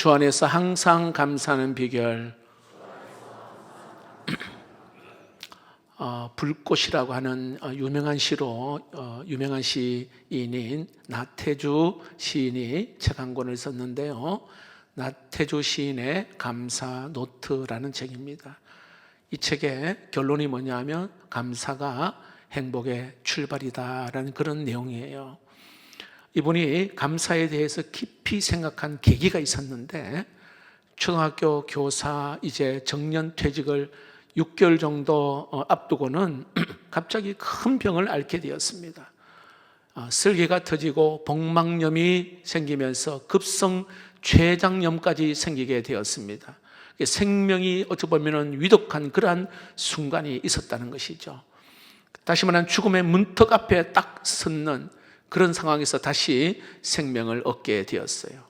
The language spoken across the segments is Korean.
주 안에서 항상 감사하는 비결. 불꽃이라고 하는 유명한 시로 유명한 시인인 나태주 시인이 책 한 권을 썼는데요. 나태주 시인의 감사 노트라는 책입니다. 이 책의 결론이 뭐냐면 감사가 행복의 출발이다라는 그런 내용이에요. 이분이 감사에 대해서 깊이 생각한 계기가 있었는데, 초등학교 교사 이제 정년 퇴직을 6개월 정도 앞두고는 갑자기 큰 병을 앓게 되었습니다. 슬개가 터지고 복막염이 생기면서 급성 췌장염까지 생기게 되었습니다. 생명이 어찌 보면 위독한 그러한 순간이 있었다는 것이죠. 다시 말하면 죽음의 문턱 앞에 딱 섰는 그런 상황에서 다시 생명을 얻게 되었어요.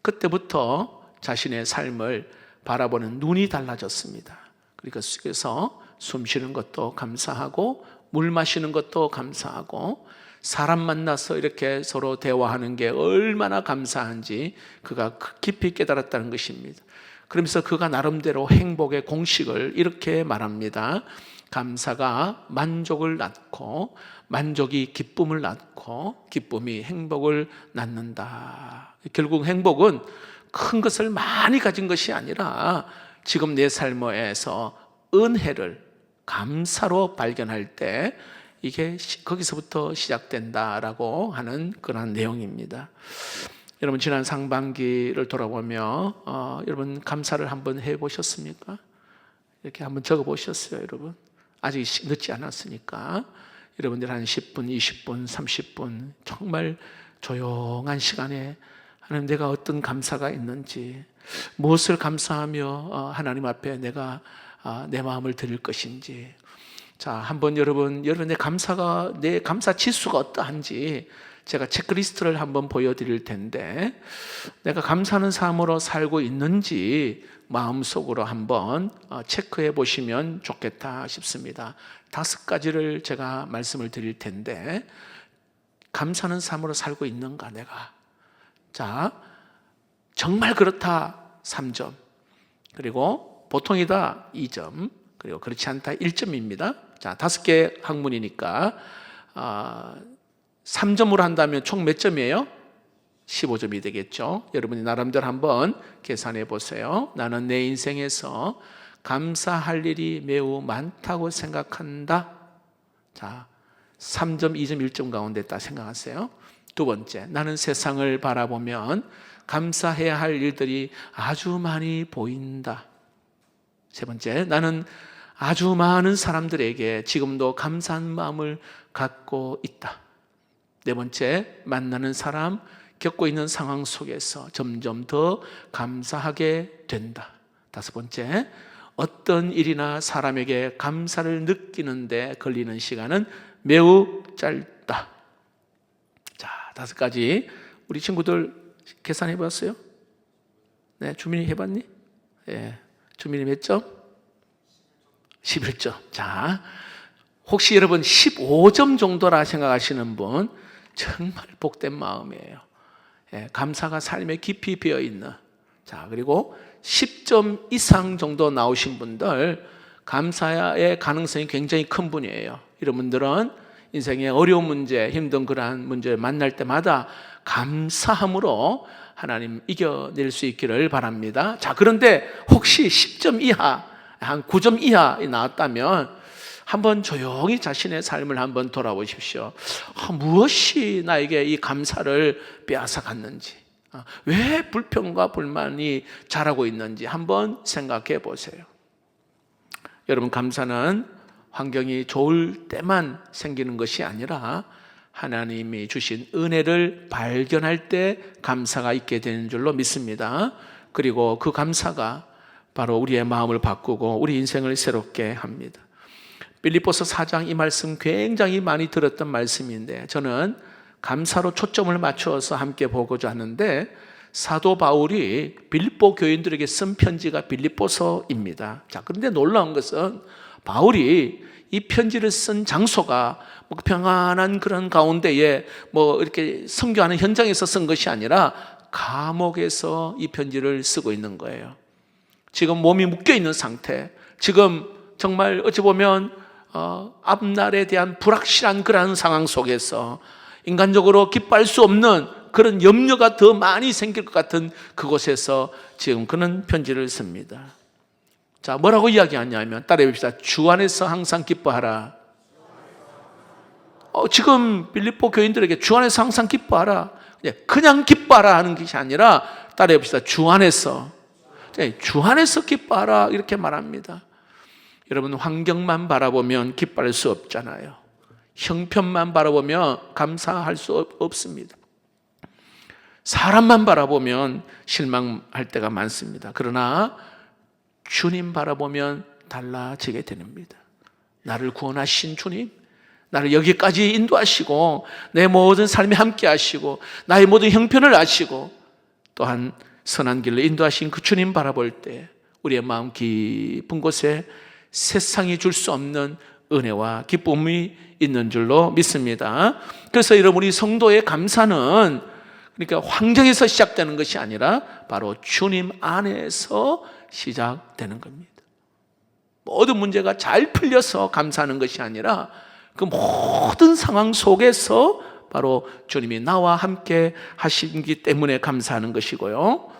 그때부터 자신의 삶을 바라보는 눈이 달라졌습니다. 그래서 숨 쉬는 것도 감사하고 물 마시는 것도 감사하고 사람 만나서 이렇게 서로 대화하는 게 얼마나 감사한지 그가 깊이 깨달았다는 것입니다. 그러면서 그가 나름대로 행복의 공식을 이렇게 말합니다. 감사가 만족을 낳고 만족이 기쁨을 낳고 기쁨이 행복을 낳는다. 결국 행복은 큰 것을 많이 가진 것이 아니라 지금 내 삶에서 은혜를 감사로 발견할 때 이게 거기서부터 시작된다라고 하는 그런 내용입니다. 여러분, 지난 상반기를 돌아보며 여러분 감사를 한번 해보셨습니까? 이렇게 한번 적어보셨어요, 여러분? 아직 늦지 않았으니까 여러분들 한 10분, 20분, 30분 정말 조용한 시간에 하나님, 내가 어떤 감사가 있는지, 무엇을 감사하며 하나님 앞에 내가 내 마음을 드릴 것인지, 자, 한번 여러분의 감사가, 내 감사 지수가 어떠한지 제가 체크리스트를 한번 보여드릴 텐데, 내가 감사하는 삶으로 살고 있는지 마음속으로 한번 체크해 보시면 좋겠다 싶습니다. 5가지를 제가 말씀을 드릴 텐데, 감사하는 삶으로 살고 있는가 내가? 자, 정말 그렇다 3점, 그리고 보통이다 2점, 그리고 그렇지 않다 1점입니다. 자, 5개 학문이니까 3점으로 한다면 총 몇 점이에요? 15점이 되겠죠. 여러분이 나름대로 한번 계산해 보세요. 나는 내 인생에서 감사할 일이 매우 많다고 생각한다. 자, 3점, 2점, 1점 가운데 딱 생각하세요. 두 번째, 나는 세상을 바라보면 감사해야 할 일들이 아주 많이 보인다. 세 번째, 나는 아주 많은 사람들에게 지금도 감사한 마음을 갖고 있다. 네 번째, 만나는 사람, 겪고 있는 상황 속에서 점점 더 감사하게 된다. 5번째, 어떤 일이나 사람에게 감사를 느끼는데 걸리는 시간은 매우 짧다. 자, 5가지 우리 친구들 계산해 봤어요? 네, 주민이 해봤니? 예, 주민이 몇 점? 11점. 자, 혹시 여러분 15점 정도라 생각하시는 분 정말 복된 마음이에요. 예, 감사가 삶에 깊이 배어있는. 자, 그리고 10점 이상 정도 나오신 분들 감사의 가능성이 굉장히 큰 분이에요. 이런 분들은 인생의 어려운 문제, 힘든 그러한 문제를 만날 때마다 감사함으로 하나님 이겨낼 수 있기를 바랍니다. 자, 그런데 혹시 10점 이하, 한 9점 이하 나왔다면 한번 조용히 자신의 삶을 한번 돌아보십시오. 무엇이 나에게 이 감사를 빼앗아 갔는지, 왜 불평과 불만이 자라고 있는지 한번 생각해 보세요. 여러분, 감사는 환경이 좋을 때만 생기는 것이 아니라 하나님이 주신 은혜를 발견할 때 감사가 있게 되는 줄로 믿습니다. 그리고 그 감사가 바로 우리의 마음을 바꾸고 우리 인생을 새롭게 합니다. 빌립보서 4장 이 말씀 굉장히 많이 들었던 말씀인데, 저는 감사로 초점을 맞추어서 함께 보고자 하는데, 사도 바울이 빌립보 교인들에게 쓴 편지가 빌립보서입니다. 자, 그런데 놀라운 것은 바울이 이 편지를 쓴 장소가 평안한 그런 가운데에 이렇게 선교하는 현장에서 쓴 것이 아니라 감옥에서 이 편지를 쓰고 있는 거예요. 지금 몸이 묶여있는 상태, 지금 정말 어찌 보면 앞날에 대한 불확실한 그러한 상황 속에서 인간적으로 기뻐할 수 없는 그런 염려가 더 많이 생길 것 같은 그곳에서 지금 그는 편지를 씁니다. 자, 뭐라고 이야기하냐면 따라해 봅시다. 주 안에서 항상 기뻐하라. 지금 빌립보 교인들에게 주 안에서 항상 기뻐하라, 그냥 기뻐하라 하는 것이 아니라 따라해 봅시다. 주 안에서, 주 안에서 기뻐하라 이렇게 말합니다. 여러분, 환경만 바라보면 기뻐할 수 없잖아요. 형편만 바라보면 감사할 수 없습니다. 사람만 바라보면 실망할 때가 많습니다. 그러나 주님 바라보면 달라지게 됩니다. 나를 구원하신 주님, 나를 여기까지 인도하시고 내 모든 삶에 함께 하시고 나의 모든 형편을 아시고 또한 선한 길로 인도하신 그 주님 바라볼 때 우리의 마음 깊은 곳에 세상이 줄 수 없는 은혜와 기쁨이 있는 줄로 믿습니다. 그래서 여러분, 우리 성도의 감사는 그러니까 환경에서 시작되는 것이 아니라 바로 주님 안에서 시작되는 겁니다. 모든 문제가 잘 풀려서 감사하는 것이 아니라 그 모든 상황 속에서 바로 주님이 나와 함께 하시기 때문에 감사하는 것이고요.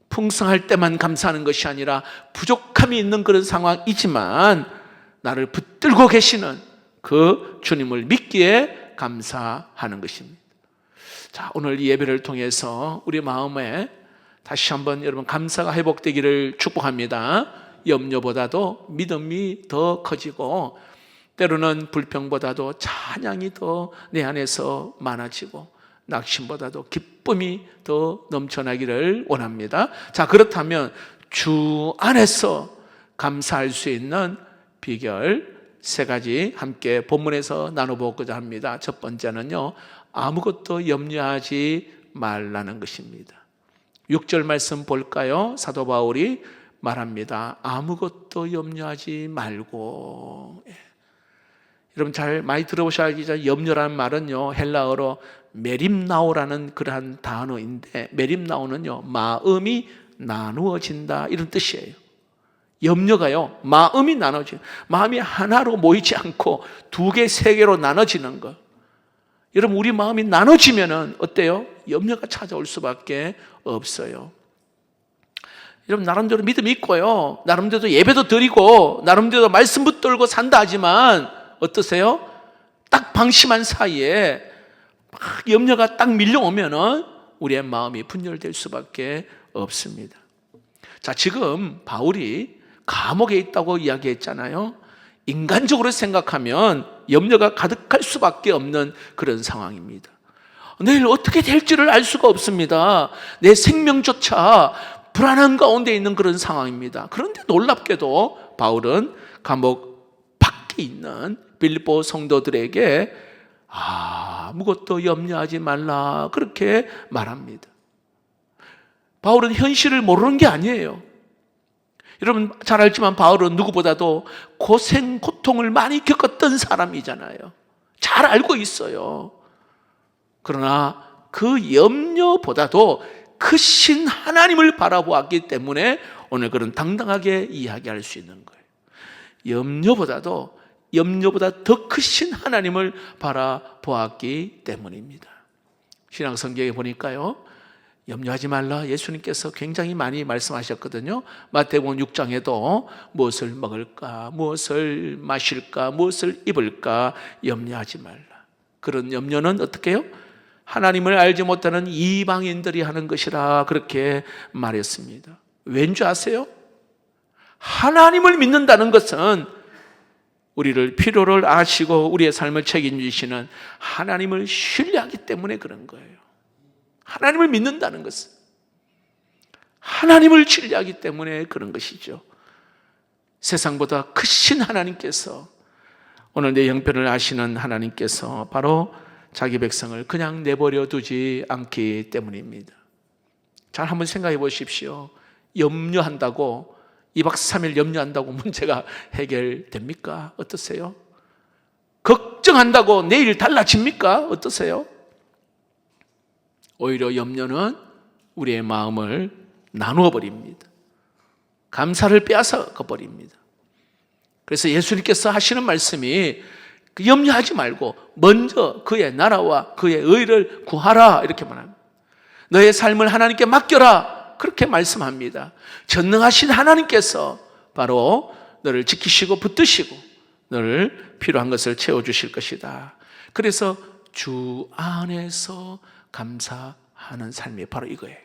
풍성할 때만 감사하는 것이 아니라 부족함이 있는 그런 상황이지만 나를 붙들고 계시는 그 주님을 믿기에 감사하는 것입니다. 자, 오늘 이 예배를 통해서 우리 마음에 다시 한번 여러분 감사가 회복되기를 축복합니다. 염려보다도 믿음이 더 커지고 때로는 불평보다도 찬양이 더 내 안에서 많아지고 낙심보다도 기쁨이 더 넘쳐나기를 원합니다. 자, 그렇다면 주 안에서 감사할 수 있는 비결 3가지 함께 본문에서 나눠보고자 합니다. 첫 번째는요, 아무것도 염려하지 말라는 것입니다. 6절 말씀 볼까요? 사도 바울이 말합니다. 아무것도 염려하지 말고. 여러분 잘 많이 들어보셔야겠죠. 염려라는 말은요, 헬라어로 메림나오라는 그러한 단어인데, 메림나오는요, 마음이 나누어진다 이런 뜻이에요. 염려가요, 마음이 나눠져, 마음이 하나로 모이지 않고 2개, 3개로 나눠지는 것. 여러분, 우리 마음이 나눠지면은 어때요? 염려가 찾아올 수밖에 없어요. 여러분, 나름대로 믿음이 있고요, 나름대로 예배도 드리고 나름대로 말씀 붙들고 산다 하지만 어떠세요? 딱 방심한 사이에 막 염려가 딱 밀려오면은 우리의 마음이 분열될 수밖에 없습니다. 자, 지금 바울이 감옥에 있다고 이야기했잖아요. 인간적으로 생각하면 염려가 가득할 수밖에 없는 그런 상황입니다. 내일 어떻게 될지를 알 수가 없습니다. 내 생명조차 불안한 가운데 있는 그런 상황입니다. 그런데 놀랍게도 바울은 감옥 밖에 있는 빌립보 성도들에게 아무것도 염려하지 말라 그렇게 말합니다. 바울은 현실을 모르는 게 아니에요. 여러분 잘 알지만 바울은 누구보다도 고생, 고통을 많이 겪었던 사람이잖아요. 잘 알고 있어요. 그러나 그 염려보다도 크신 하나님을 바라보았기 때문에 오늘 그런 당당하게 이야기할 수 있는 거예요. 염려보다 더 크신 하나님을 바라보았기 때문입니다. 신약 성경에 보니까요, 염려하지 말라 예수님께서 굉장히 많이 말씀하셨거든요. 마태복음 6장에도 무엇을 먹을까, 무엇을 마실까, 무엇을 입을까 염려하지 말라. 그런 염려는 어떻게 해요? 하나님을 알지 못하는 이방인들이 하는 것이라 그렇게 말했습니다. 왠지 아세요? 하나님을 믿는다는 것은 우리를 필요를 아시고 우리의 삶을 책임지시는 하나님을 신뢰하기 때문에 그런 거예요. 하나님을 믿는다는 것은 하나님을 신뢰하기 때문에 그런 것이죠. 세상보다 크신 하나님께서, 오늘 내 형편을 아시는 하나님께서 바로 자기 백성을 그냥 내버려 두지 않기 때문입니다. 잘 한번 생각해 보십시오. 염려한다고 2박 3일 염려한다고 문제가 해결됩니까? 어떠세요? 걱정한다고 내일 달라집니까? 어떠세요? 오히려 염려는 우리의 마음을 나누어 버립니다. 감사를 빼앗아 버립니다. 그래서 예수님께서 하시는 말씀이 염려하지 말고 먼저 그의 나라와 그의 의를 구하라 이렇게 말합니다. 너의 삶을 하나님께 맡겨라 그렇게 말씀합니다. 전능하신 하나님께서 바로 너를 지키시고 붙드시고 너를 필요한 것을 채워주실 것이다. 그래서 주 안에서 감사하는 삶이 바로 이거예요.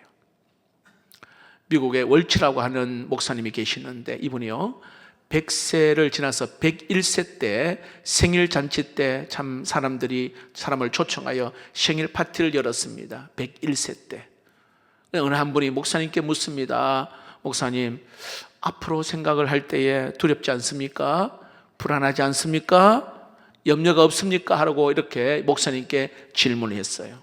미국에 월치라고 하는 목사님이 계시는데 이분이요 100세를 지나서 101세 때 생일 잔치 때 참 사람을 초청하여 생일 파티를 열었습니다. 101세 때 어느 한 분이 목사님께 묻습니다. 목사님, 앞으로 생각을 할 때에 두렵지 않습니까? 불안하지 않습니까? 염려가 없습니까? 하라고 이렇게 목사님께 질문을 했어요.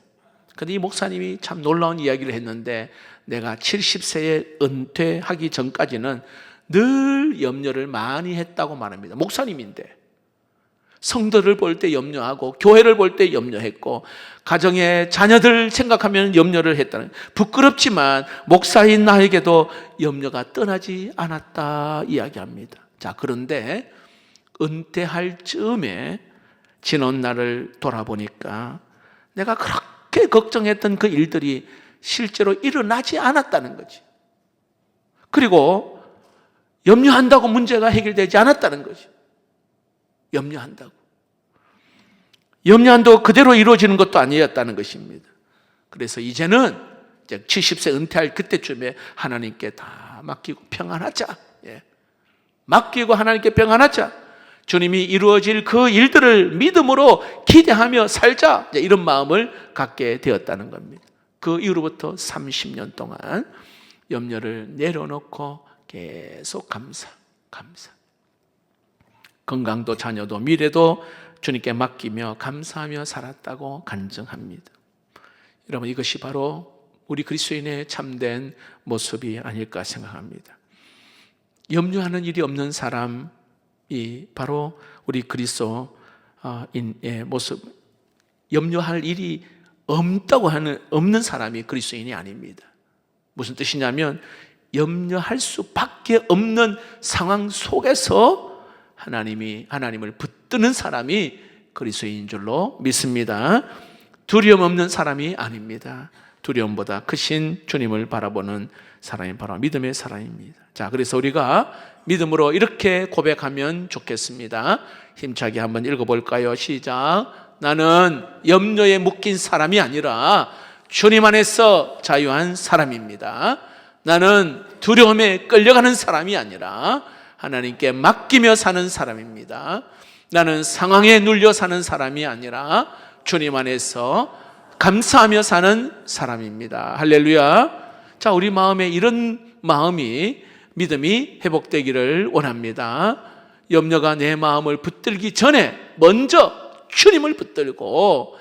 그런데 이 목사님이 참 놀라운 이야기를 했는데 내가 70세에 은퇴하기 전까지는 늘 염려를 많이 했다고 말합니다. 목사님인데 성도를 볼 때 염려하고 교회를 볼 때 염려했고 가정의 자녀들 생각하면 염려를 했다는, 부끄럽지만 목사인 나에게도 염려가 떠나지 않았다 이야기합니다. 자, 그런데 은퇴할 즈음에 지난 날을 돌아보니까 내가 그렇게 걱정했던 그 일들이 실제로 일어나지 않았다는 거지. 그리고 염려한다고 문제가 해결되지 않았다는 거지. 염려한다고 그대로 이루어지는 것도 아니었다는 것입니다. 그래서 이제는 70세 은퇴할 그때쯤에 하나님께 다 맡기고 평안하자. 맡기고 하나님께 평안하자. 주님이 이루어질 그 일들을 믿음으로 기대하며 살자. 이런 마음을 갖게 되었다는 겁니다. 그 이후로부터 30년 동안 염려를 내려놓고 계속 감사. 건강도 자녀도 미래도 주님께 맡기며 감사하며 살았다고 간증합니다. 여러분, 이것이 바로 우리 그리스도인의 참된 모습이 아닐까 생각합니다. 염려하는 일이 없는 사람이 바로 우리 그리스도인의 모습. 염려할 일이 없는 사람이 그리스도인이 아닙니다. 무슨 뜻이냐면 염려할 수밖에 없는 상황 속에서 하나님을 붙드는 사람이 그리스도인인 줄로 믿습니다. 두려움 없는 사람이 아닙니다. 두려움보다 크신 주님을 바라보는 사람이 바로 믿음의 사람입니다. 자, 그래서 우리가 믿음으로 이렇게 고백하면 좋겠습니다. 힘차게 한번 읽어볼까요? 시작. 나는 염려에 묶인 사람이 아니라 주님 안에서 자유한 사람입니다. 나는 두려움에 끌려가는 사람이 아니라 하나님께 맡기며 사는 사람입니다. 나는 상황에 눌려 사는 사람이 아니라 주님 안에서 감사하며 사는 사람입니다. 할렐루야. 자, 우리 마음에 이런 믿음이 회복되기를 원합니다. 염려가 내 마음을 붙들기 전에 먼저 주님을 붙들고,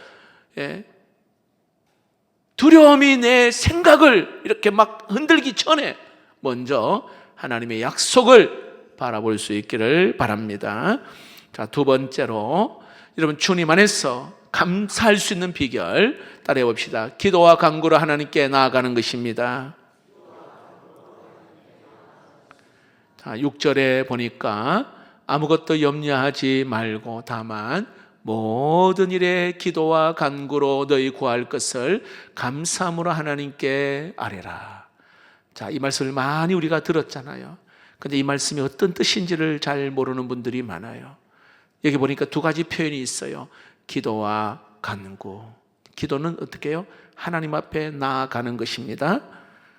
두려움이 내 생각을 이렇게 막 흔들기 전에 먼저 하나님의 약속을 바라볼 수 있기를 바랍니다. 자, 두 번째로 여러분 주님 안에서 감사할 수 있는 비결 따라해 봅시다. 기도와 간구로 하나님께 나아가는 것입니다. 자, 6절에 보니까 아무것도 염려하지 말고 다만 모든 일에 기도와 간구로 너희 구할 것을 감사함으로 하나님께 아뢰라. 자, 이 말씀을 많이 우리가 들었잖아요. 근데 이 말씀이 어떤 뜻인지를 잘 모르는 분들이 많아요. 여기 보니까 두 가지 표현이 있어요. 기도와 간구. 기도는 어떻게 해요? 하나님 앞에 나아가는 것입니다.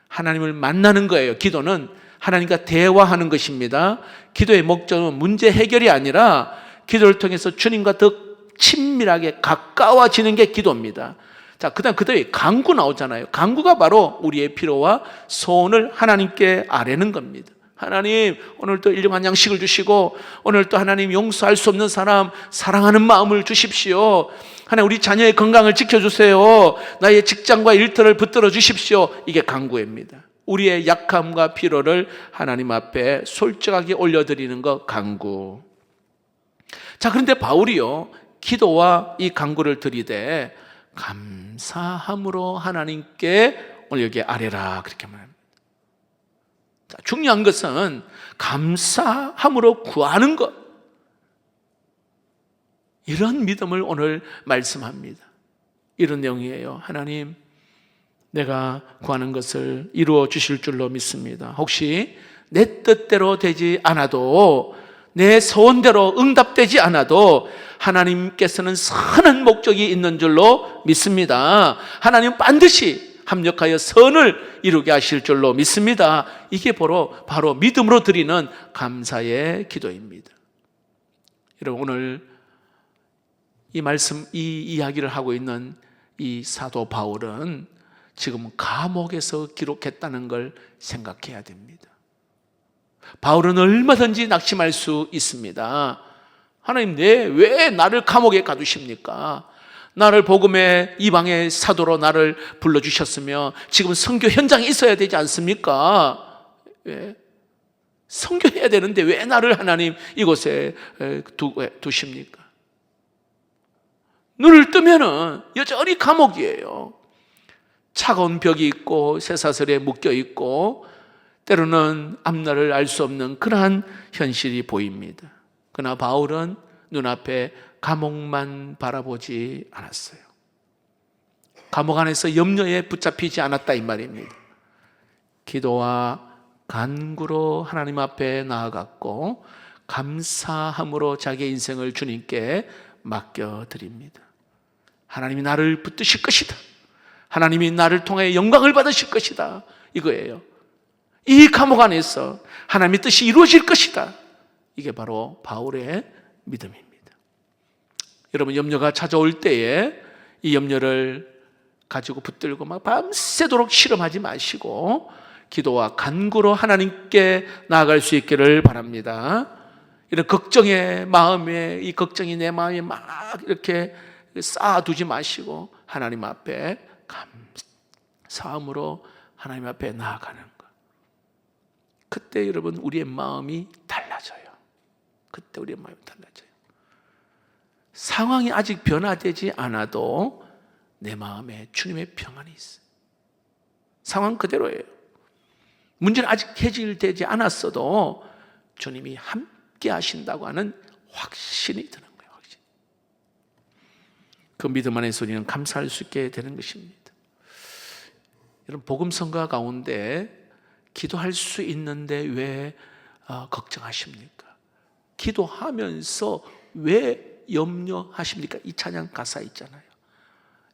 하나님을 만나는 거예요. 기도는 하나님과 대화하는 것입니다. 기도의 목적은 문제 해결이 아니라 기도를 통해서 주님과 더 친밀하게 가까워지는 게 기도입니다. 자, 그 다음에 간구 나오잖아요. 간구가 바로 우리의 필요와 소원을 하나님께 아뢰는 겁니다. 하나님, 오늘도 일용한 양식을 주시고 오늘도 하나님 용서할 수 없는 사람 사랑하는 마음을 주십시오. 하나님, 우리 자녀의 건강을 지켜주세요. 나의 직장과 일터를 붙들어 주십시오. 이게 간구입니다. 우리의 약함과 필요를 하나님 앞에 솔직하게 올려드리는 것, 간구. 자, 그런데 바울이요, 기도와 이 간구를 드리되 감사함으로 하나님께 오늘 여기에 아뢰라 그렇게 말합니다. 자, 중요한 것은 감사함으로 구하는 것, 이런 믿음을 오늘 말씀합니다. 이런 내용이에요. 하나님, 내가 구하는 것을 이루어 주실 줄로 믿습니다. 혹시 내 뜻대로 되지 않아도, 내 소원대로 응답되지 않아도 하나님께서는 선한 목적이 있는 줄로 믿습니다. 하나님은 반드시 합력하여 선을 이루게 하실 줄로 믿습니다. 이게 바로 믿음으로 드리는 감사의 기도입니다. 여러분, 오늘 이 말씀, 이 이야기를 하고 있는 이 사도 바울은 지금 감옥에서 기록했다는 걸 생각해야 됩니다. 바울은 얼마든지 낙심할 수 있습니다. 하나님, 왜 나를 감옥에 가두십니까? 나를 복음의 이방의 사도로 나를 불러주셨으며 지금 선교 현장에 있어야 되지 않습니까? 왜? 선교해야 되는데 왜 나를 하나님 이곳에 두십니까? 눈을 뜨면은 여전히 감옥이에요. 차가운 벽이 있고 쇠사슬에 묶여 있고 때로는 앞날을 알 수 없는 그러한 현실이 보입니다. 그러나 바울은 눈앞에 감옥만 바라보지 않았어요. 감옥 안에서 염려에 붙잡히지 않았다 이 말입니다. 기도와 간구로 하나님 앞에 나아갔고 감사함으로 자기의 인생을 주님께 맡겨드립니다. 하나님이 나를 붙드실 것이다. 하나님이 나를 통해 영광을 받으실 것이다. 이거예요. 이 감옥 안에서 하나님의 뜻이 이루어질 것이다. 이게 바로 바울의 믿음입니다. 여러분, 염려가 찾아올 때에 이 염려를 가지고 붙들고 막 밤새도록 실험하지 마시고 기도와 간구로 하나님께 나아갈 수 있기를 바랍니다. 이런 걱정의 마음에, 이 걱정이 내 마음에 막 이렇게 쌓아두지 마시고 하나님 앞에 감사함으로 하나님 앞에 나아가는 것. 그때 여러분, 우리의 마음이 달라져요. 그때 우리의 마음이 달라져요. 상황이 아직 변화되지 않아도 내 마음에 주님의 평안이 있어요. 상황 그대로예요. 문제는 아직 해결되지 않았어도 주님이 함께 하신다고 하는 확신이 드는 거예요. 확신. 그 믿음 안에서 우리는 감사할 수 있게 되는 것입니다. 여러분, 복음성가 가운데 기도할 수 있는데 왜 걱정하십니까? 기도하면서 왜 염려하십니까? 이 찬양 가사 있잖아요.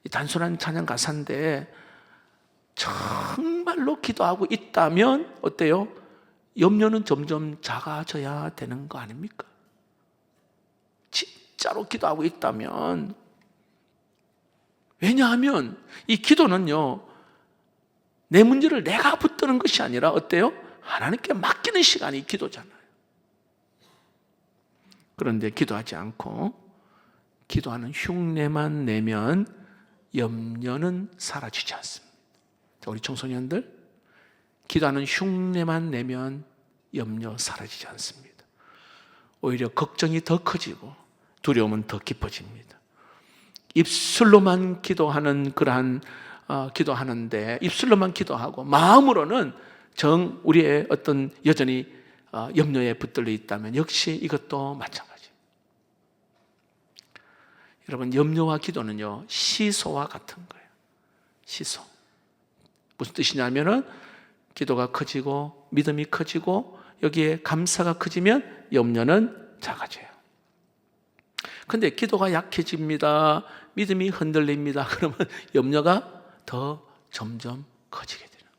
이 단순한 찬양 가사인데 정말로 기도하고 있다면 어때요? 염려는 점점 작아져야 되는 거 아닙니까? 진짜로 기도하고 있다면. 왜냐하면 이 기도는요, 내 문제를 내가 붙드는 것이 아니라 어때요? 하나님께 맡기는 시간이 기도잖아요. 그런데 기도하지 않고 기도하는 흉내만 내면 염려는 사라지지 않습니다. 자, 우리 청소년들, 기도하는 흉내만 내면 염려 사라지지 않습니다. 오히려 걱정이 더 커지고 두려움은 더 깊어집니다. 입술로만 기도하는 그러한 기도하는데, 입술로만 기도하고 마음으로는 우리의 어떤 여전히 염려에 붙들려 있다면 역시 이것도 마찬가지입니다. 여러분, 염려와 기도는요, 시소와 같은 거예요. 시소. 무슨 뜻이냐면은 기도가 커지고 믿음이 커지고 여기에 감사가 커지면 염려는 작아져요. 근데 기도가 약해집니다. 믿음이 흔들립니다. 그러면 염려가 더 점점 커지게 되는 거예요.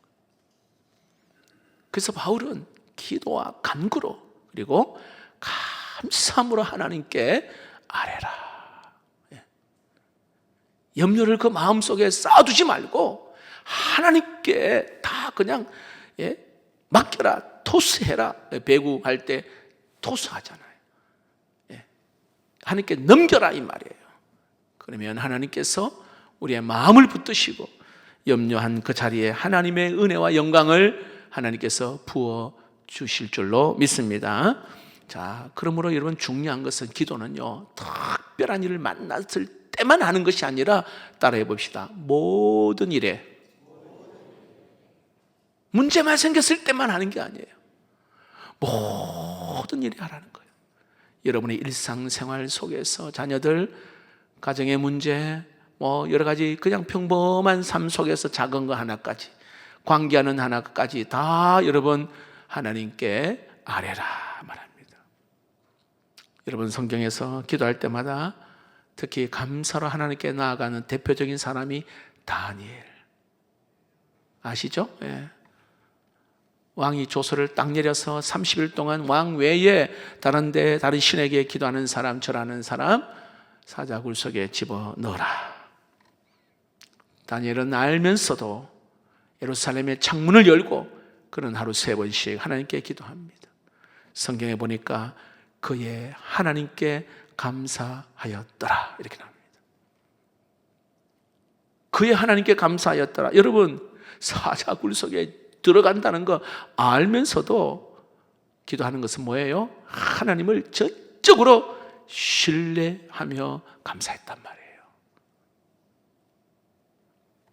그래서 바울은 기도와 간구로 그리고 감사함으로 하나님께 아뢰라. 염려를 그 마음속에 쌓아두지 말고 하나님께 다 그냥 맡겨라, 토스해라. 배구할 때 토스하잖아요. 하나님께 넘겨라 이 말이에요. 그러면 하나님께서 우리의 마음을 붙드시고 염려한 그 자리에 하나님의 은혜와 영광을 하나님께서 부어 주실 줄로 믿습니다. 자, 그러므로 여러분, 중요한 것은 기도는요, 특별한 일을 만났을 때만 하는 것이 아니라 따라해 봅시다. 모든 일에 문제만 생겼을 때만 하는 게 아니에요. 모든 일이 하라는 거예요. 여러분의 일상생활 속에서 자녀들, 가정의 문제, 여러 가지 그냥 평범한 삶 속에서 작은 거 하나까지, 관계하는 하나까지 다 여러분 하나님께 아뢰라 말합니다. 여러분 성경에서 기도할 때마다 특히 감사로 하나님께 나아가는 대표적인 사람이 다니엘. 아시죠? 예. 왕이 조서를 딱 내려서 30일 동안 왕 외에 다른 신에게 기도하는 사람, 절하는 사람 사자굴 속에 집어넣어라. 다니엘은 알면서도 예루살렘의 창문을 열고 그는 하루 3번씩 하나님께 기도합니다. 성경에 보니까 그의 하나님께 감사하였더라 이렇게 나옵니다. 그의 하나님께 감사하였더라. 여러분 사자굴 속에 들어간다는 거 알면서도 기도하는 것은 뭐예요? 하나님을 전적으로 신뢰하며 감사했단 말이에요.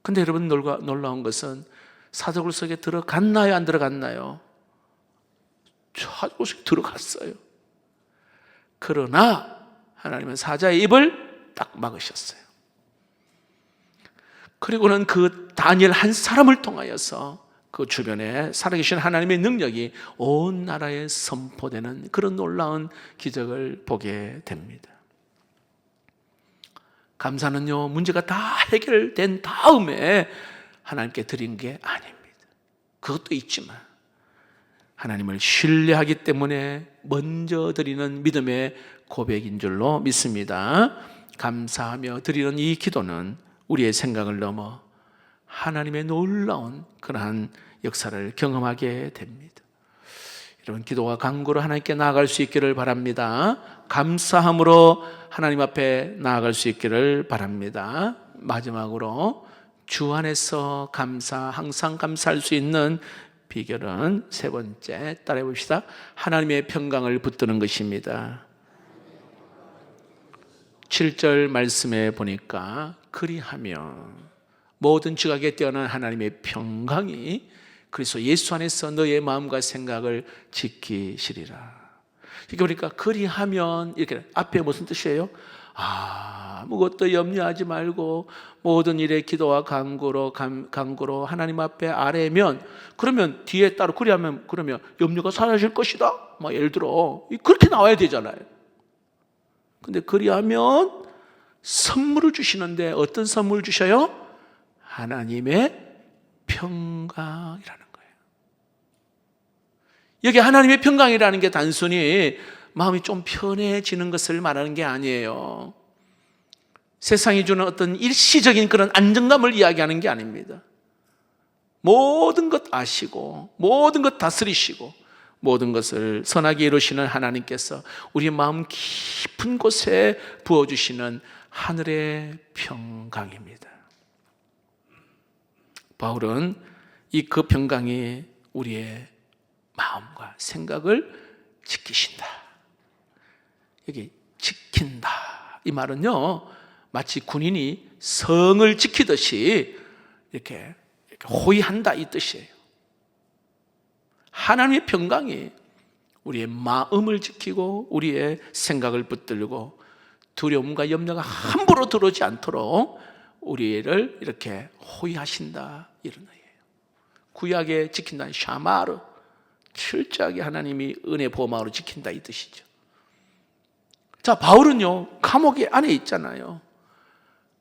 근데 여러분 놀라운 것은 사자굴 속에 들어갔나요? 안 들어갔나요? 사자굴 속에 들어갔어요. 그러나 하나님은 사자의 입을 딱 막으셨어요. 그리고는 그 다니엘 한 사람을 통하여서 그 주변에 살아계신 하나님의 능력이 온 나라에 선포되는 그런 놀라운 기적을 보게 됩니다. 감사는요, 문제가 다 해결된 다음에 하나님께 드린 게 아닙니다. 그것도 있지만 하나님을 신뢰하기 때문에 먼저 드리는 믿음의 고백인 줄로 믿습니다. 감사하며 드리는 이 기도는 우리의 생각을 넘어 하나님의 놀라운 그러한 역사를 경험하게 됩니다. 여러분 기도와 간구로 하나님께 나아갈 수 있기를 바랍니다. 감사함으로 하나님 앞에 나아갈 수 있기를 바랍니다. 마지막으로 주 안에서 항상 감사할 수 있는 비결은 3번째 따라해 봅시다. 하나님의 평강을 붙드는 것입니다. 7절 말씀에 보니까 그리하면 모든 지각에 뛰어난 하나님의 평강이 그리스도 예수 안에서 너의 마음과 생각을 지키시리라. 이렇게 보니까 그리하면 이렇게 앞에 무슨 뜻이에요? 아무것도 염려하지 말고 모든 일에 기도와 간구로 하나님 앞에 아뢰면, 그러면 뒤에 따로 그리하면 그러면 염려가 사라질 것이다. 예를 들어 그렇게 나와야 되잖아요. 근데 그리하면 선물을 주시는데 어떤 선물을 주셔요? 하나님의 평강이라는 거예요. 여기 하나님의 평강이라는 게 단순히 마음이 좀 편해지는 것을 말하는 게 아니에요. 세상이 주는 어떤 일시적인 그런 안정감을 이야기하는 게 아닙니다. 모든 것 아시고 모든 것 다스리시고 모든 것을 선하게 이루시는 하나님께서 우리 마음 깊은 곳에 부어주시는 하늘의 평강입니다. 바울은 그 평강이 우리의 마음과 생각을 지키신다. 여기 지킨다 이 말은요, 마치 군인이 성을 지키듯이 이렇게 호위한다 이 뜻이에요. 하나님의 평강이 우리의 마음을 지키고 우리의 생각을 붙들고 두려움과 염려가 함부로 들어오지 않도록 우리를 이렇게 호위하신다 이런 의미예요. 구약에 지킨다는 샤마르, 철저하게 하나님이 은혜 보호막으로 지킨다 이 뜻이죠. 자, 바울은요 감옥에 안에 있잖아요.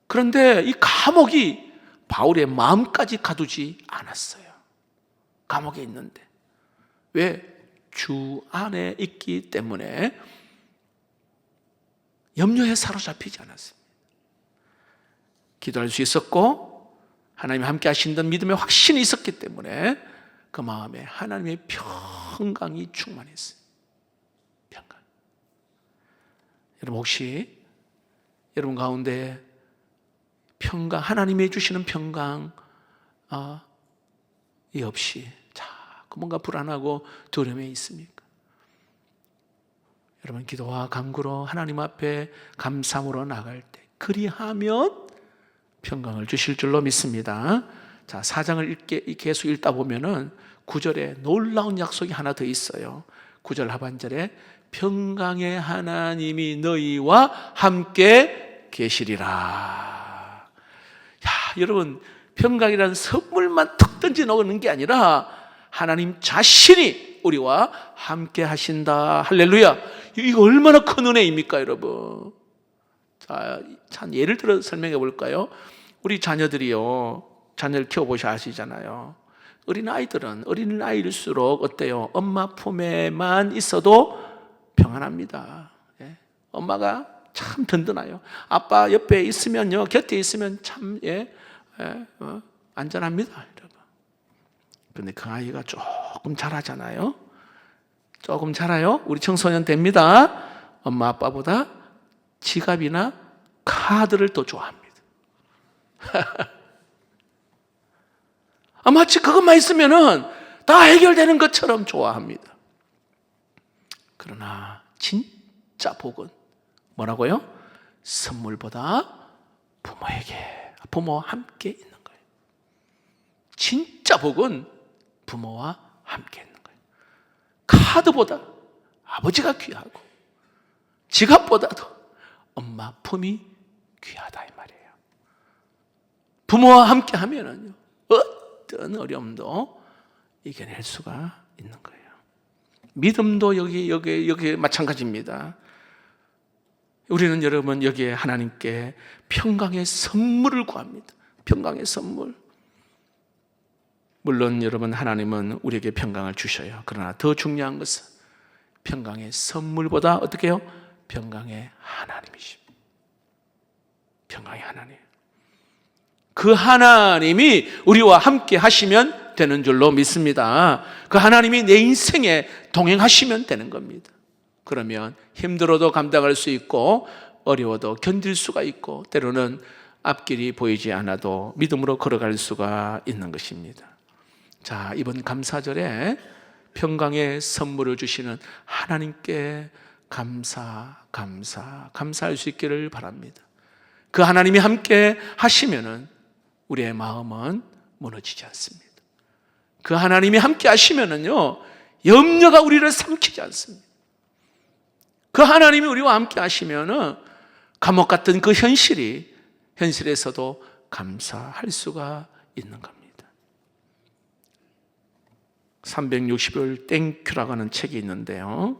그런데 이 감옥이 바울의 마음까지 가두지 않았어요. 감옥에 있는데 왜? 주 안에 있기 때문에 염려에 사로잡히지 않았습니다. 기도할 수 있었고 하나님이 함께 하신다는 믿음의 확신이 있었기 때문에 그 마음에 하나님의 평강이 충만했어요. 평강. 여러분 혹시 여러분 가운데 평강, 하나님이 주시는 평강 이 없이 자꾸 뭔가 불안하고 두려움에 있습니까? 여러분 기도와 간구로 하나님 앞에 감사함으로 나갈 때 그리하면 평강을 주실 줄로 믿습니다. 자, 4장을 계속 읽다 보면은 9절에 놀라운 약속이 하나 더 있어요. 9절 하반절에 평강의 하나님이 너희와 함께 계시리라. 야, 여러분, 평강이라는 선물만 툭 던져 놓는 게 아니라 하나님 자신이 우리와 함께 하신다. 할렐루야. 이거 얼마나 큰 은혜입니까, 여러분? 자, 참 예를 들어 설명해 볼까요? 우리 자녀들이요, 자녀를 키워보셔 아시잖아요. 어린아이일수록 어때요? 엄마 품에만 있어도 평안합니다. 예? 엄마가 참 든든해요. 아빠 옆에 있으면요, 곁에 있으면 참 안전합니다, 여러분. 그런데 그 아이가 조금 자라잖아요. 조금 자라요. 우리 청소년 됩니다. 엄마 아빠보다 지갑이나 카드를 더 좋아합니다. 마치 그것만 있으면은 다 해결되는 것처럼 좋아합니다. 그러나 진짜 복은 뭐라고요? 선물보다 부모와 함께 있는 거예요. 진짜 복은 부모와 함께 있는 거예요. 카드보다 아버지가 귀하고 지갑보다도 엄마 품이 귀하다 이 말이에요. 부모와 함께 하면은요, 어떤 어려움도 이겨낼 수가 있는 거예요. 믿음도 여기 마찬가지입니다. 우리는 여러분 여기에 하나님께 평강의 선물을 구합니다. 평강의 선물. 물론 여러분 하나님은 우리에게 평강을 주셔요. 그러나 더 중요한 것은 평강의 선물보다 어떻게 해요? 평강의 하나님이십니다. 평강의 하나님. 그 하나님이 우리와 함께 하시면 되는 줄로 믿습니다. 그 하나님이 내 인생에 동행하시면 되는 겁니다. 그러면 힘들어도 감당할 수 있고 어려워도 견딜 수가 있고 때로는 앞길이 보이지 않아도 믿음으로 걸어갈 수가 있는 것입니다. 자, 이번 감사절에 평강의 선물을 주시는 하나님께 감사할 수 있기를 바랍니다. 그 하나님이 함께 하시면은 우리의 마음은 무너지지 않습니다. 그 하나님이 함께 하시면은요, 염려가 우리를 삼키지 않습니다. 그 하나님이 우리와 함께 하시면은 감옥 같은 그 현실에서도 감사할 수가 있는 겁니다. 360일 땡큐라고 하는 책이 있는데요,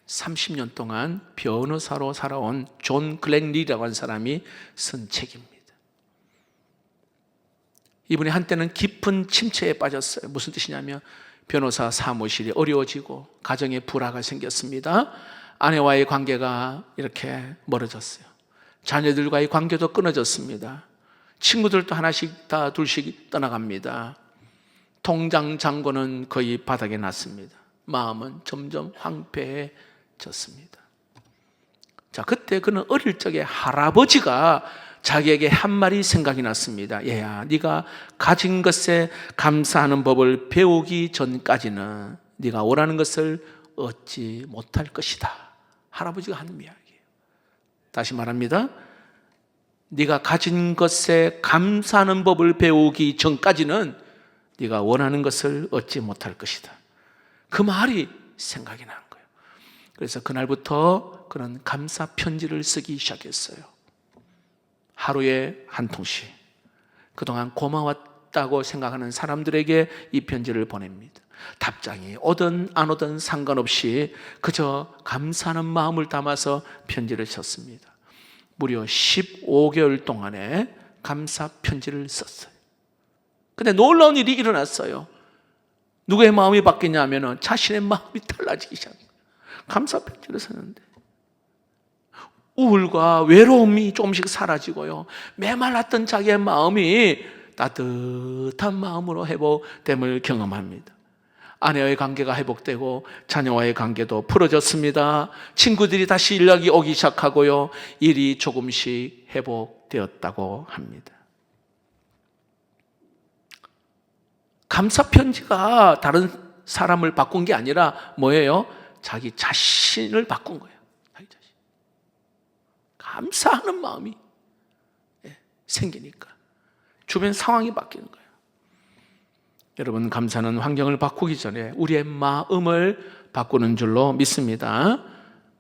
30년 동안 변호사로 살아온 존 글렌리라고 하는 사람이 쓴 책입니다. 이분이 한때는 깊은 침체에 빠졌어요. 무슨 뜻이냐면 변호사 사무실이 어려워지고 가정에 불화가 생겼습니다. 아내와의 관계가 이렇게 멀어졌어요. 자녀들과의 관계도 끊어졌습니다. 친구들도 하나씩 다 둘씩 떠나갑니다. 통장 잔고는 거의 바닥에 났습니다. 마음은 점점 황폐해졌습니다. 자, 그때 그는 어릴 적에 할아버지가 자기에게 한 말이 생각이 났습니다. 얘야, 네가 가진 것에 감사하는 법을 배우기 전까지는 네가 원하는 것을 얻지 못할 것이다. 할아버지가 하는 이야기예요. 다시 말합니다. 네가 가진 것에 감사하는 법을 배우기 전까지는 네가 원하는 것을 얻지 못할 것이다. 그 말이 생각이 난 거예요. 그래서 그날부터 그는 감사 편지를 쓰기 시작했어요. 하루에 한 통씩. 그동안 고마웠다고 생각하는 사람들에게 이 편지를 보냅니다. 답장이 오든 안 오든 상관없이 그저 감사하는 마음을 담아서 편지를 썼습니다. 무려 15개월 동안에 감사 편지를 썼어요. 근데 놀라운 일이 일어났어요. 누구의 마음이 바뀌냐면 자신의 마음이 달라지기 시작합니다. 감사 편지를 썼는데 우울과 외로움이 조금씩 사라지고요, 메말랐던 자기의 마음이 따뜻한 마음으로 회복됨을 경험합니다. 아내와의 관계가 회복되고 자녀와의 관계도 풀어졌습니다. 친구들이 다시 연락이 오기 시작하고요, 일이 조금씩 회복되었다고 합니다. 감사 편지가 다른 사람을 바꾼 게 아니라 뭐예요? 자기 자신을 바꾼 거예요. 자기 자신. 감사하는 마음이 생기니까 주변 상황이 바뀌는 거예요. 여러분, 감사는 환경을 바꾸기 전에 우리의 마음을 바꾸는 줄로 믿습니다.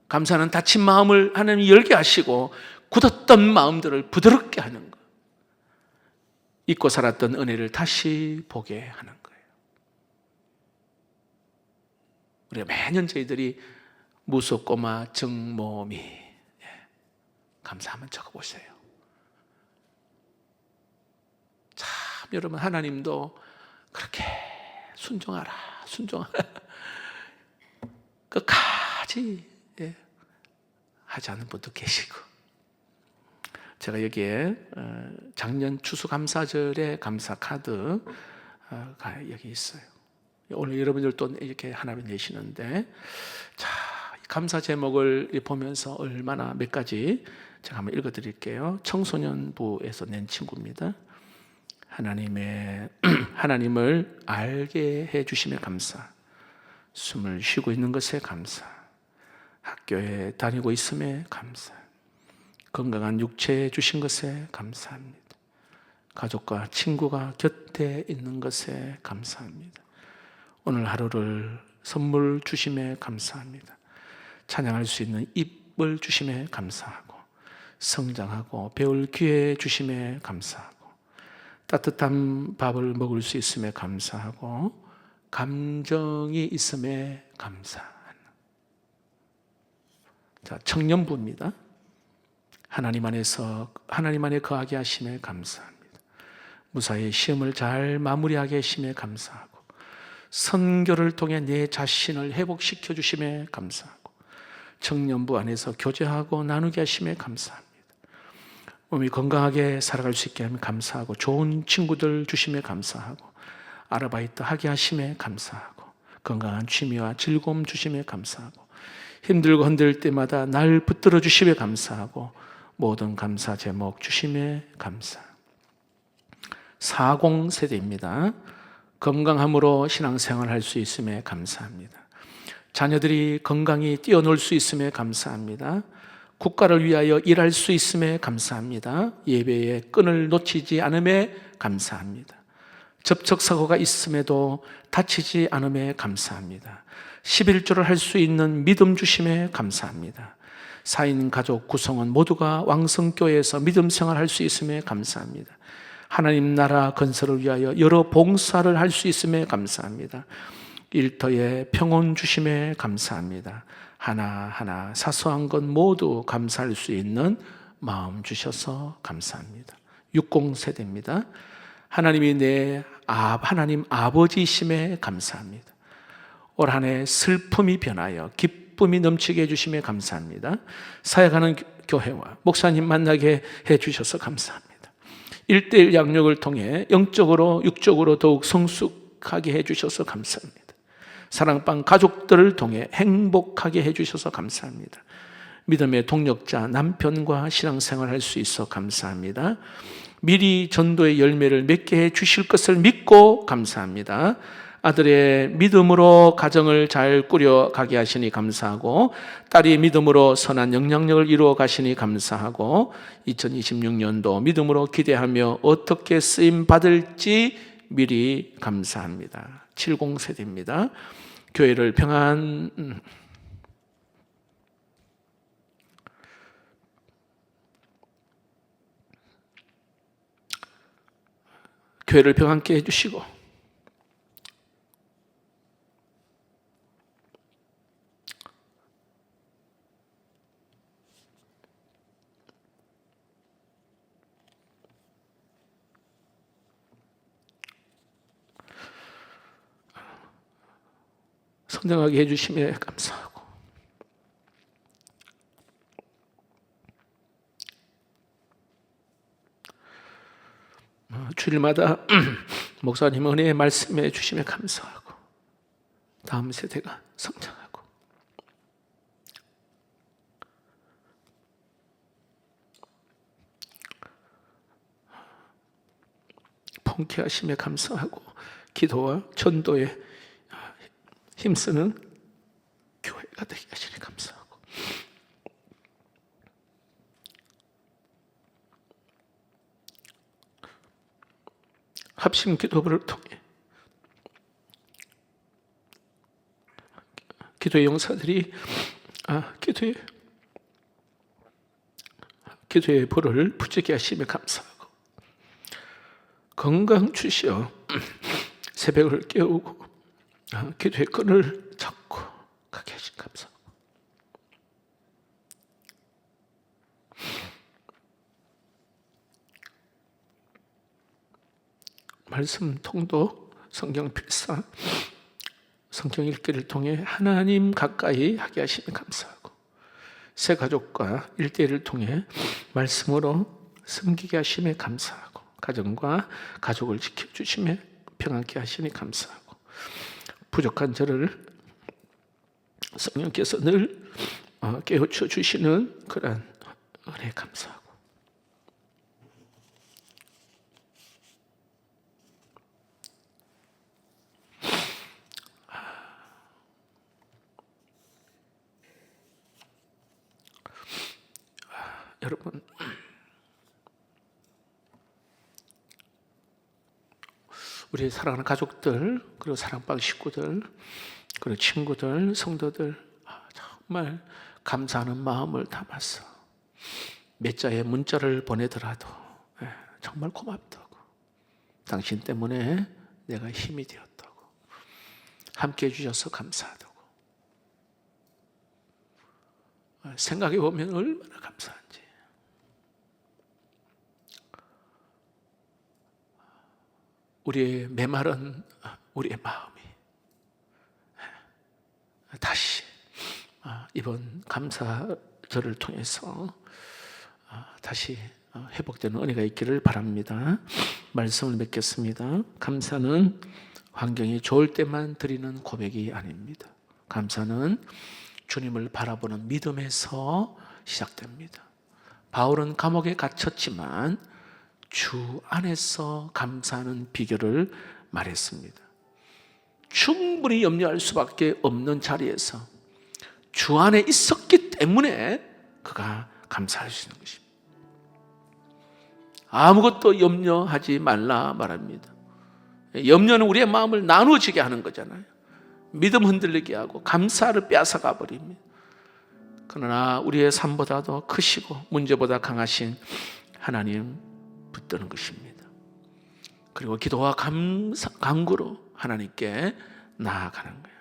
감사는 닫힌 마음을 하나님이 열게 하시고 굳었던 마음들을 부드럽게 하는 거예요. 잊고 살았던 은혜를 다시 보게 하는 거예요. 우리가 매년 저희들이 무속고마 정모미 감사 한번 적어보세요. 참 여러분, 하나님도 그렇게 순종하라 끝까지 하지 않는 분도 계시고, 제가 여기에 작년 추수감사절의 감사 카드가 여기 있어요. 오늘 여러분들 또 이렇게 하나님 내시는데, 자, 감사 제목을 보면서 얼마나 몇 가지 제가 한번 읽어드릴게요. 청소년부에서 낸 친구입니다. 하나님을 알게 해주심에 감사, 숨을 쉬고 있는 것에 감사, 학교에 다니고 있음에 감사, 건강한 육체 주신 것에 감사합니다. 가족과 친구가 곁에 있는 것에 감사합니다. 오늘 하루를 선물 주심에 감사합니다. 찬양할 수 있는 입을 주심에 감사하고, 성장하고 배울 기회 주심에 감사하고, 따뜻한 밥을 먹을 수 있음에 감사하고, 감정이 있음에 감사하는. 자, 청년부입니다. 하나님 안에 거하게 하심에 감사합니다. 무사히 시험을 잘 마무리하게 하심에 감사하고, 선교를 통해 내 자신을 회복시켜 주심에 감사하고, 청년부 안에서 교제하고 나누게 하심에 감사합니다. 몸이 건강하게 살아갈 수 있게 하면 감사하고, 좋은 친구들 주심에 감사하고, 아르바이트 하게 하심에 감사하고, 건강한 취미와 즐거움 주심에 감사하고, 힘들고 흔들 때마다 날 붙들어 주심에 감사하고, 모든 감사 제목 주심에 감사. 40세대입니다. 건강함으로 신앙생활 할 수 있음에 감사합니다. 자녀들이 건강히 뛰어놀 수 있음에 감사합니다. 국가를 위하여 일할 수 있음에 감사합니다. 예배의 끈을 놓치지 않음에 감사합니다. 접촉사고가 있음에도 다치지 않음에 감사합니다. 11조를 할 수 있는 믿음 주심에 감사합니다. 4인 가족 구성원 모두가 왕성교회에서 믿음 생활할 수 있음에 감사합니다. 하나님 나라 건설을 위하여 여러 봉사를 할 수 있음에 감사합니다. 일터에 평온 주심에 감사합니다. 하나하나 사소한 것 모두 감사할 수 있는 마음 주셔서 감사합니다. 60세대입니다. 하나님이 하나님 아버지심에 감사합니다. 올 한 해 슬픔이 변하여 기쁨이 넘치게 해주심에 감사합니다. 사역하는 교회와 목사님 만나게 해주셔서 감사합니다. 1:1 양육을 통해 영적으로 육적으로 더욱 성숙하게 해주셔서 감사합니다. 사랑방 가족들을 통해 행복하게 해주셔서 감사합니다. 믿음의 동력자 남편과 신앙생활 할 수 있어 감사합니다. 미리 전도의 열매를 맺게 해 주실 것을 믿고 감사합니다. 아들의 믿음으로 가정을 잘 꾸려가게 하시니 감사하고, 딸이 믿음으로 선한 영향력을 이루어 가시니 감사하고, 2026년도 믿음으로 기대하며 어떻게 쓰임 받을지 미리 감사합니다. 70세대입니다. 교회를 평안케 해주시고, 성장하게 해주심에 감사하고, 주일마다 목사님 은혜의 말씀해 주심에 감사하고, 다음 세대가 성장하고, 통쾌하심에 감사하고, 기도와 전도에 힘쓰는 교회가 되게 하시니 감사하고, 합심 기도를 통해 기도의 용사들이 기도의 불을 부지게 하시며 감사하고, 건강 주시어 새벽을 깨우고 기도의 끈을 잡고 가게 하신 감사하고, 말씀 통도, 성경 필사, 성경 읽기를 통해 하나님 가까이 하게 하시며 감사하고, 새 가족과 일대일을 통해 말씀으로 섬기게 하시며 감사하고, 가정과 가족을 지켜주시며 평안케 하시니 감사하고, 부족한 저를 성령께서 늘 깨우쳐 주시는 그런 은혜 감사하고, 여러분, 우리 사랑하는 가족들, 그리고 사랑방 식구들, 그리고 친구들, 성도들, 정말 감사하는 마음을 담아서 몇 자의 문자를 보내더라도 정말 고맙다고, 당신 때문에 내가 힘이 되었다고, 함께 해주셔서 감사하다고, 생각해 보면 얼마나 감사한지. 우리의 메마른 우리의 마음이 다시 이번 감사절을 통해서 다시 회복되는 은혜가 있기를 바랍니다. 말씀을 맺겠습니다. 감사는 환경이 좋을 때만 드리는 고백이 아닙니다. 감사는 주님을 바라보는 믿음에서 시작됩니다. 바울은 감옥에 갇혔지만 주 안에서 감사하는 비결을 말했습니다. 충분히 염려할 수밖에 없는 자리에서 주 안에 있었기 때문에 그가 감사할 수 있는 것입니다. 아무것도 염려하지 말라 말합니다. 염려는 우리의 마음을 나누어지게 하는 거잖아요. 믿음 흔들리게 하고 감사를 빼앗아가 버립니다. 그러나 우리의 삶보다도 크시고 문제보다 강하신 하나님 붙드는 것입니다. 그리고 기도와 간구로 하나님께 나아가는 거예요.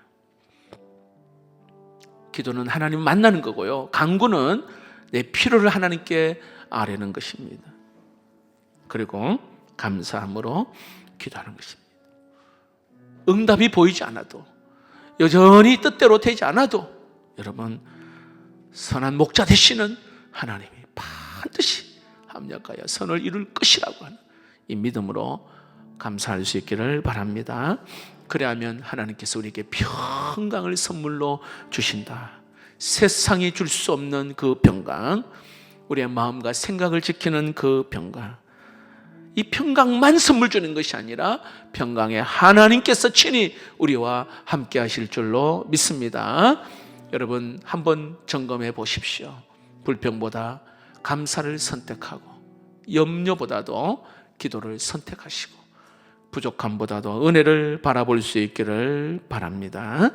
기도는 하나님 만나는 거고요, 간구는 내 필요를 하나님께 아뢰는 것입니다. 그리고 감사함으로 기도하는 것입니다. 응답이 보이지 않아도, 여전히 뜻대로 되지 않아도 여러분, 선한 목자 되시는 하나님이 반드시 합력하여 선을 이룰 것이라고 하는 이 믿음으로 감사할 수 있기를 바랍니다. 그래야만 하나님께서 우리에게 평강을 선물로 주신다. 세상이 줄 수 없는 그 평강, 우리의 마음과 생각을 지키는 그 평강, 이 평강만 선물 주는 것이 아니라 평강의 하나님께서 친히 우리와 함께 하실 줄로 믿습니다. 여러분, 한번 점검해 보십시오. 불평보다 감사를 선택하고, 염려보다도 기도를 선택하시고, 부족함보다도 은혜를 바라볼 수 있기를 바랍니다.